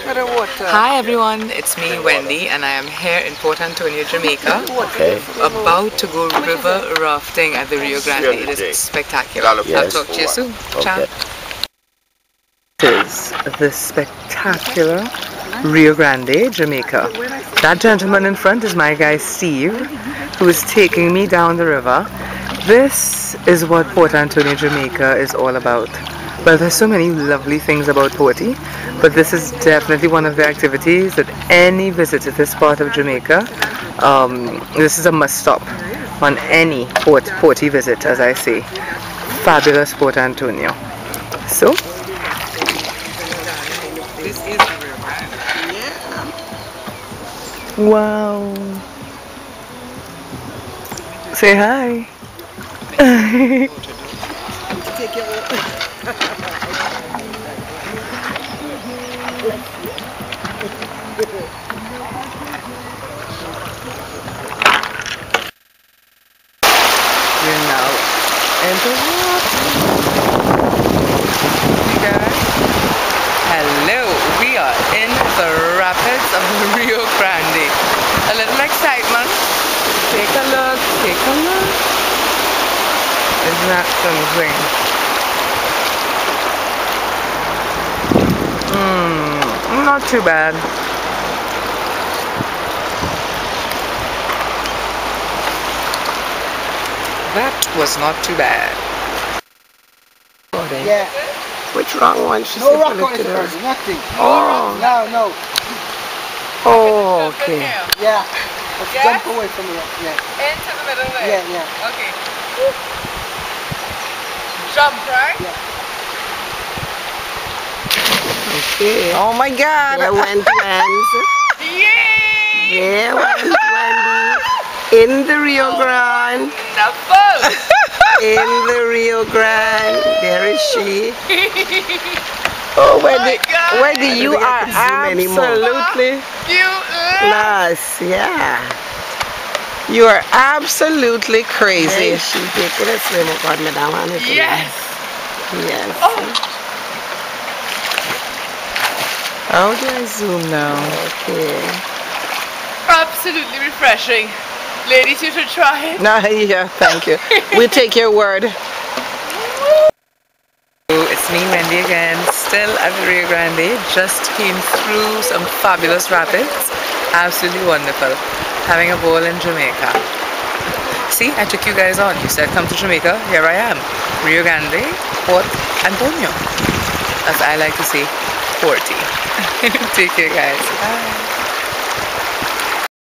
Hi everyone, it's me Wendy and I am here in Port Antonio, Jamaica, about to go river rafting at the Rio Grande. It is spectacular. I'll talk to you soon. Ciao. This is the spectacular Rio Grande, Jamaica. That gentleman in front is my guy Steve, who is taking me down the river. This is what Port Antonio, Jamaica is all about. Well, there's so many lovely things about Porty, but this is definitely one of the activities that any visit to this part of Jamaica, this is a must-stop on any Porty visit, as I say. Fabulous Port Antonio. So, this is the Rio Grande. Yeah. Wow. Say hi. Take your We're now in the water. You guys, hello. We are in the rapids of the Rio Grande. A little excitement. Take a look. Take a look. Isn't that something? Not too bad. That was not too bad. Yeah. Which wrong one? She No said rock put on it to it, the... nothing. Oh. No. Oh, okay. Yeah. Let's jump away from the rock. Yeah. Into the middle there. Yeah. Okay. Jump, right? Yeah. Okay. Oh my God. There went Wendy. Yay! There went Wendy. In the Rio Grande. Wonderful. In the Rio Grande. There is she. Oh, Wendy, you are absolutely class. Yeah. You are absolutely crazy. She taking a swim. God, madam. Yes. Yes. Oh. How do I zoom now? Okay. Absolutely refreshing. Ladies, you should try it. No, yeah, thank you. We take your word. It's me, Wendy, again, still at the Rio Grande. Just came through some fabulous rapids. Absolutely wonderful. Having a ball in Jamaica. See, I took you guys on. You said come to Jamaica. Here I am. Rio Grande, Port Antonio. As I like to say, Porty. Take care, guys. Bye.